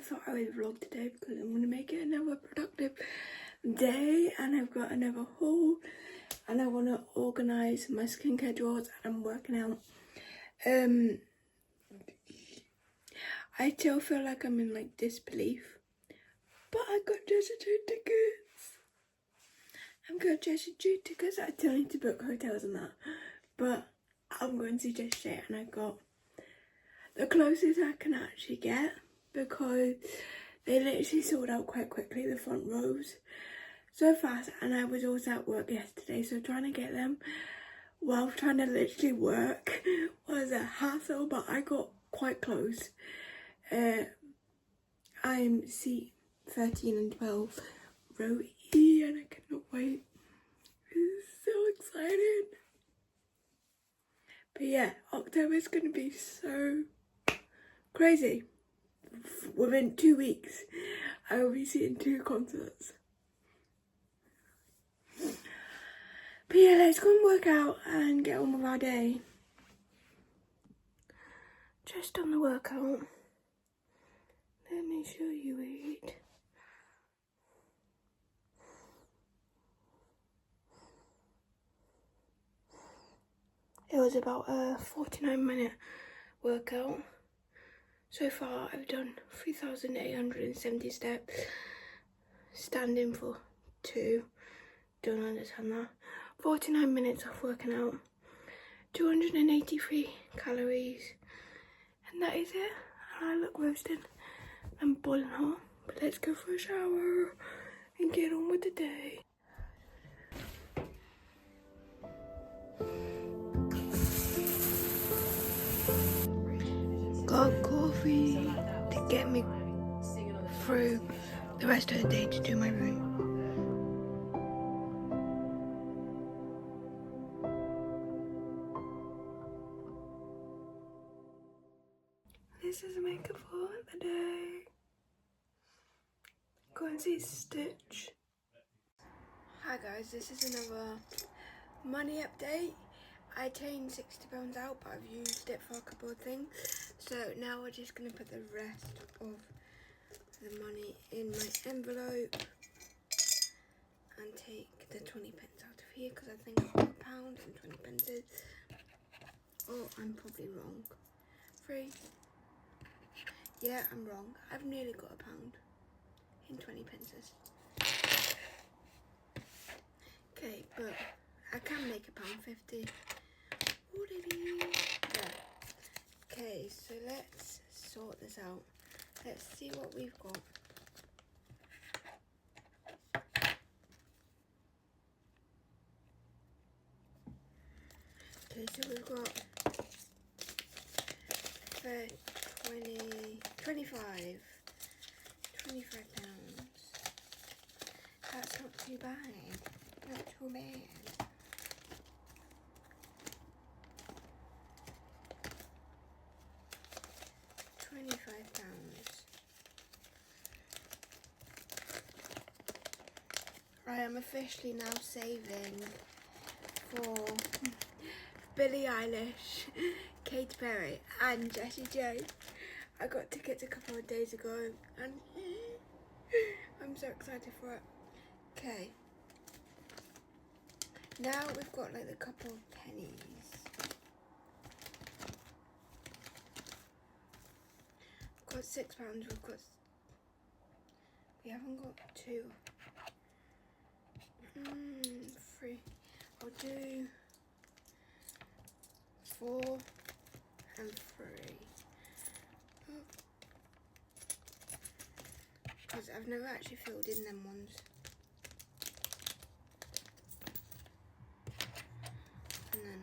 thought I would vlog today because I'm going to make it another productive day, and I've got another haul, and I want to organise my skincare drawers, and I'm working out. I still feel like I'm in like disbelief, but I got Jessie tickets. I've got Jessie tickets. I still need to book hotels and that, but I'm going to see Jessie, and I got the closest I can actually get because they literally sold out quite quickly, the front rows, so fast. And I was also at work yesterday, so trying to get them while trying to literally work was a hassle, but I got quite close. I'm seat 13 and 12, row E, and I cannot wait. It's so excited. But yeah, October is going to be so crazy. Within 2 weeks, I will be seeing 2 concerts. But yeah, let's go and work out and get on with our day. Just on the workout. Let me show you it. It was about a 49-minute workout. So far I've done 3,870 steps, standing for 2, don't understand that. 49 minutes of working out, 283 calories, and that is it. And I look roasted and boiling hot, but let's go for a shower and get on with the day. Got coffee to get me through the rest of the day to do my room. This is makeup for the day. Go and see Stitch. Hi guys, this is another money update. I changed £60 out, but I've used it for a couple of things. So now we're just going to put the rest of the money in my envelope and take the 20 pence out of here, because I think I've got £1 and 20 pences. Oh, I'm probably wrong. 3. Yeah, I'm wrong. I've nearly got £1 in 20 pences. Okay, but I can make £1.50. Yeah. Okay, so let's sort this out. Let's see what we've got. Okay, so we've got 25 pounds. That's not too bad. Not too bad. £25. I am officially now saving for Billie Eilish, Katy Perry and Jessie J. I got tickets a couple of days ago and I'm so excited for it. Okay. Now we've got like a couple of pennies. We've got £6, we haven't got 2. 3. I'll do 4 and 3. Because I've never actually filled in them ones. And then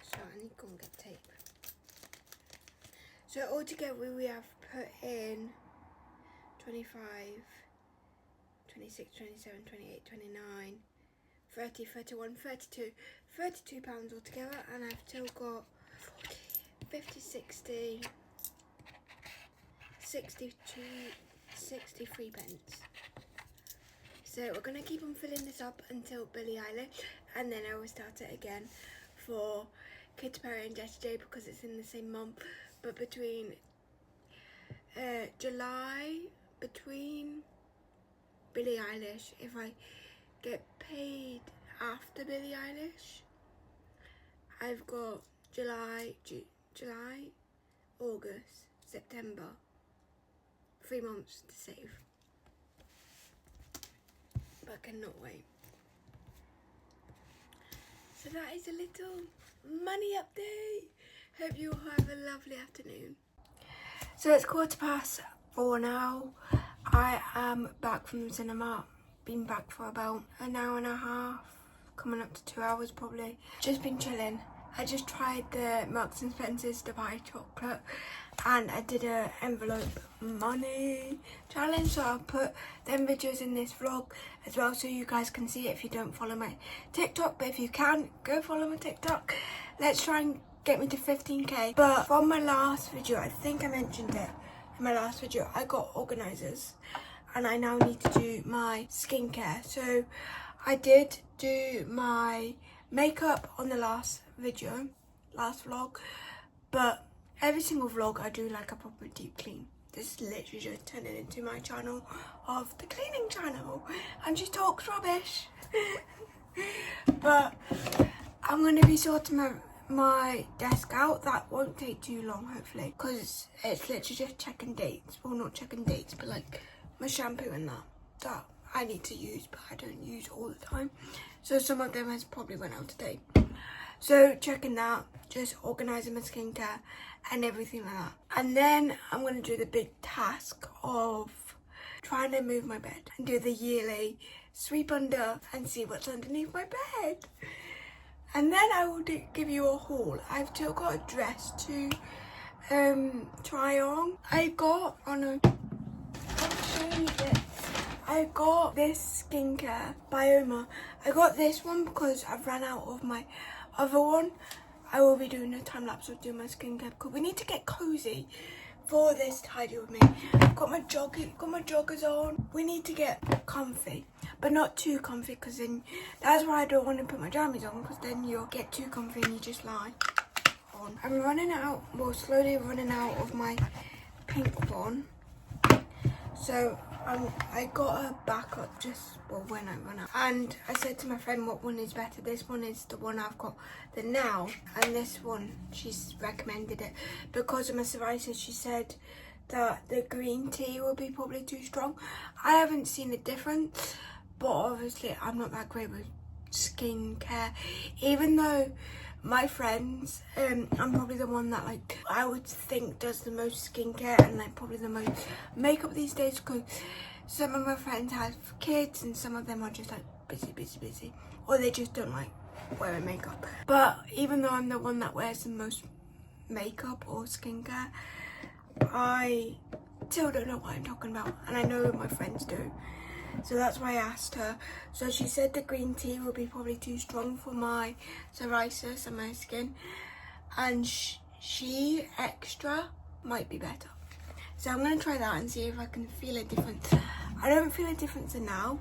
so I need to go and get tape. So altogether we have put in 25, 26, 27, 28, 29, 30, 31, 32 pounds altogether, and I've still got 50, 60, 63 pence. So we're going to keep on filling this up until Billie Eilish, and then I will start it again for Katy Perry and Jessie J because it's in the same month, but between July, between Billie Eilish, if I get paid after Billie Eilish, I've got July, August, September, 3 months to save. But I cannot wait. So that is a little money update. Hope you all have a lovely afternoon. So it's 4:15 now. I am back from the cinema. Been back for about an hour and a half, coming up to 2 hours probably. Just been chilling. I just tried the Marks and Spencer's Dubai chocolate, and I did a envelope money challenge, so I'll put them videos in this vlog as well so you guys can see it if you don't follow my TikTok. But if you can, go follow my TikTok. Let's try and get me to 15k. But from my last video, I think I mentioned it in my last video, I got organisers and I now need to do my skincare. So I did do my makeup on the last video, last vlog, but every single vlog I do like a proper deep clean. This is literally just turning into my channel of the cleaning channel, and she talks rubbish. But I'm going to be sorting my desk out. That won't take too long, hopefully, because it's literally just checking dates. Well, not checking dates, but like my shampoo and that I need to use, but I don't use all the time. So some of them has probably went out today. So checking that, just organising my skincare and everything like that. And then I'm going to do the big task of trying to move my bed and do the yearly sweep under and see what's underneath my bed. And then I will give you a haul. I've still got a dress to try on. I got I'll show you this. I got this skincare, Bioma. I got this one because I've ran out of my other one. I will be doing a time lapse of doing my skincare because we need to get cozy for this tidy with me. I've got my joggers on. We need to get comfy, but not too comfy, because then that's why I don't want to put my jammies on, because then you'll get too comfy and you just lie on. I'm running out, well, slowly running out of my pink one. So I got a backup just when I run out. And I said to my friend, what one is better? This one is the one I've got the now, and this one, she's recommended it because of my psoriasis. She said that the green tea will be probably too strong. I haven't seen a difference, but obviously I'm not that great with skincare, even though my friends, I'm probably the one that, like, I would think does the most skincare and like probably the most makeup these days, because some of my friends have kids and some of them are just like busy, or they just don't like wearing makeup. But even though I'm the one that wears the most makeup or skincare, I still don't know what I'm talking about, and I know my friends do. So that's why I asked her. So she said the green tea will be probably too strong for my psoriasis and my skin, and she extra might be better. So I'm going to try that and see if I can feel a difference. I don't feel a difference now.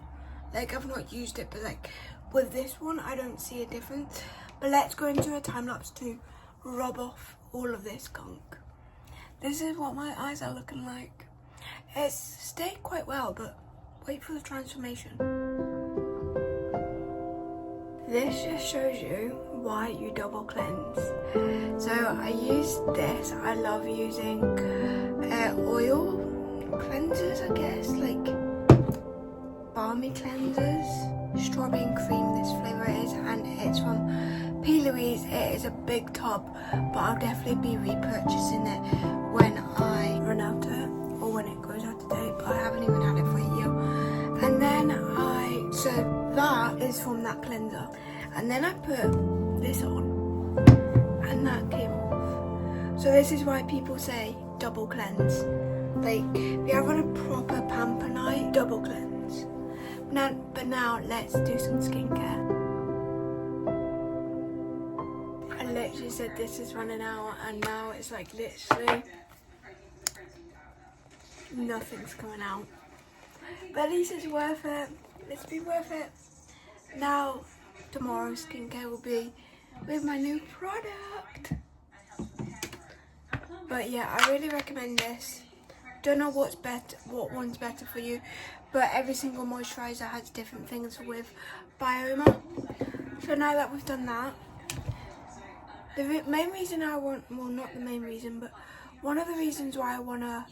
Like, I've not used it, but like with this one I don't see a difference. But let's go into a time lapse to rub off all of this gunk. This is what my eyes are looking like. It's stayed quite well, but wait for the transformation. This just shows you why you double cleanse. So I use this. I love using oil cleansers, I guess, like balmy cleansers. Strawberry and cream, this flavour is, and it's from P. Louise. It is a big tub, but I'll definitely be repurchasing it when I run out of it, or when it goes out of date, but I haven't even had it for a year. And then so that is from that cleanser, and then I put this on and that came off. So this is why people say double cleanse. Like, if you're having a proper pamper night, double cleanse. But now let's do some skincare. I literally said this is running out, and now it's like literally nothing's coming out. But at least it's worth it. Let's be worth it. Now, tomorrow's skincare will be with my new product. But yeah, I really recommend this. Don't know what one's better for you, but every single moisturizer has different things with Bioma. So now that we've done that, the main reason I want, well, not the main reason, but one of the reasons why I want to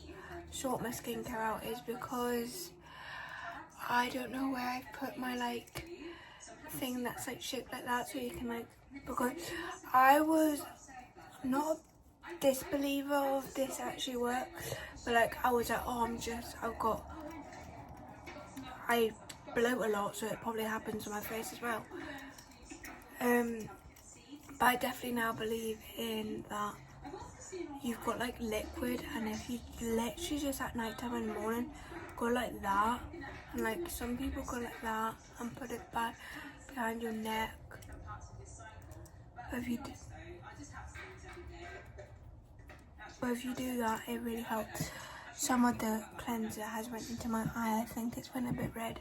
sort my skincare out is because I don't know where I've put my like thing that's like shaped like that, so you can like, because I was not a disbeliever of this actually works, but like I was like, oh, I bloat a lot, so it probably happens on my face as well. But I definitely now believe in that you've got like liquid, and if you literally just at night time and morning go like that, and like some people go like that and put it back behind your neck. If you do that, it really helps. Some of the cleanser has went into my eye. I think it's went a bit red.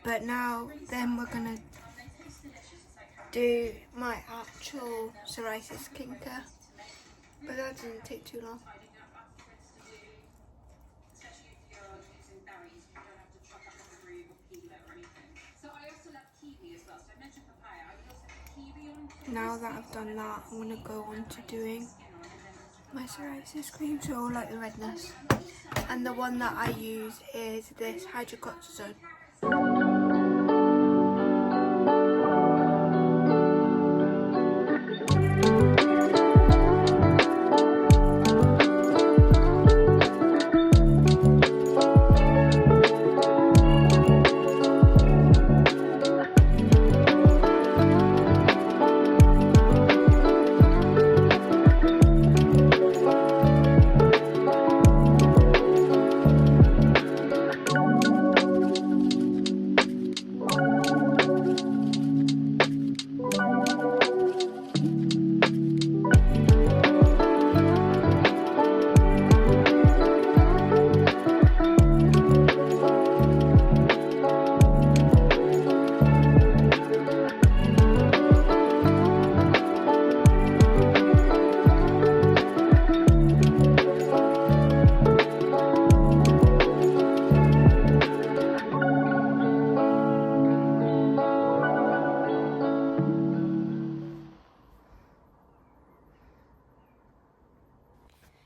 But now, then we're gonna do my actual psoriasis skincare. But that didn't take too long. Now that I've done that, I'm gonna go on to doing my psoriasis cream, so all like the redness. And the one that I use is this hydrocortisone.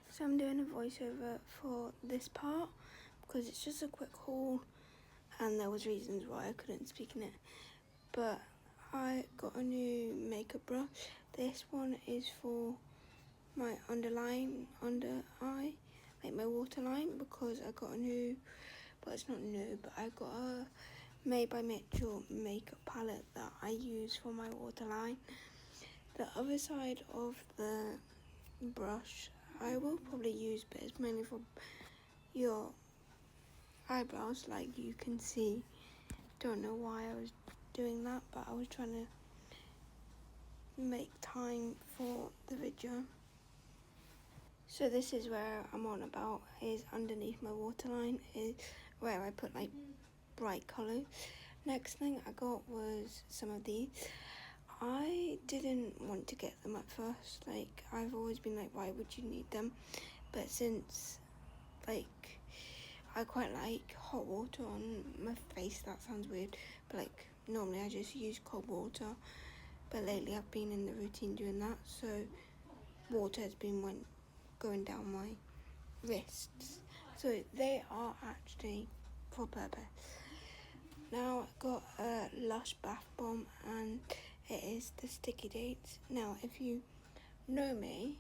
So I'm doing a voiceover for this part because it's just a quick haul and there was reasons why I couldn't speak in it. But I got a new makeup brush. This one is for my under eye, like my waterline, because I got a new, but it's not new, but I got a Made by Mitchell makeup palette that I use for my waterline. The other side of the brush I will probably use, but it's mainly for your eyebrows, like you can see. Don't know why I was doing that, but I was trying to make time for the video. So this is where I'm on about, is underneath my waterline is where I put like bright colours. Next thing I got was some of these. I didn't want to get them at first, like I've always been like, why would you need them? But since like I quite like hot water on my face, that sounds weird, but like normally I just use cold water, but lately I've been in the routine doing that, so water has been going down my wrists, so they are actually for purpose. Now I've got a Lush bath bomb and it is the Sticky Dates. Now if you know me,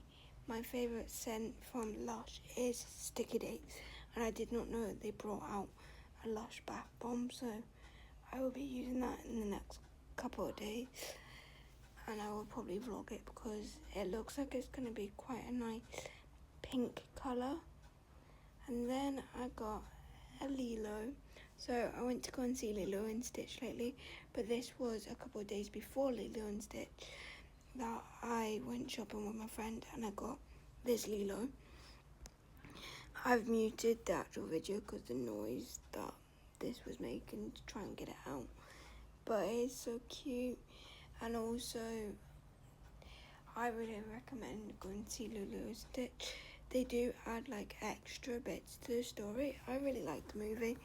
my favourite scent from Lush is Sticky Dates, and I did not know they brought out a Lush bath bomb, so I will be using that in the next couple of days, and I will probably vlog it because it looks like it's going to be quite a nice pink colour. And then I got a Lilo. So I went to go and see Lilo and Stitch lately, but this was a couple of days before Lilo and Stitch that I went shopping with my friend and I got this Lilo. I've muted the actual video because the noise that this was making to try and get it out, but it's so cute. And also I really recommend going to see Lilo and Stitch. They do add like extra bits to the story. I really like the movie.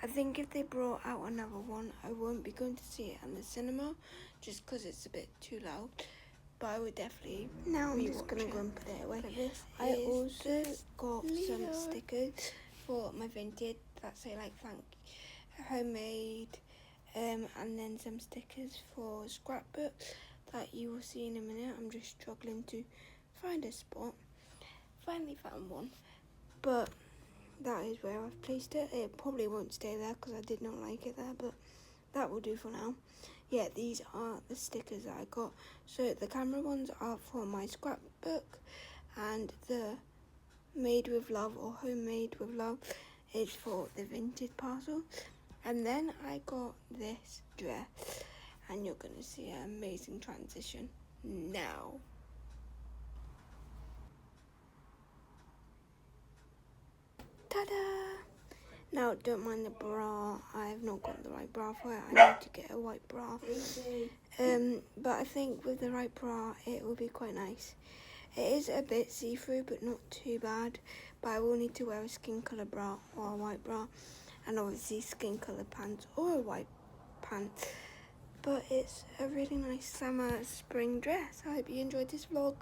I think if they brought out another one, I won't be going to see it in the cinema just because it's a bit too loud. But I would definitely. Now I'm just gonna go and put it away. I also got some stickers for my vintage that say like thank homemade, and then some stickers for scrapbook that you will see in a minute. I'm just struggling to find a spot. Finally found one, but that is where I've placed it. It probably won't stay there because I did not like it there, but that will do for now. Yeah, these are the stickers that I got. So the camera ones are for my scrapbook, and the made with love or homemade with love is for the vintage parcel. And then I got this dress, and you're gonna see an amazing transition now. Ta-da! Now, don't mind the bra. I have not got the right bra for it. I need to get a white bra. But I think with the right bra, it will be quite nice. It is a bit see-through, but not too bad. But I will need to wear a skin colour bra or a white bra, and obviously skin colour pants or a white pants. But it's a really nice summer spring dress. I hope you enjoyed this vlog.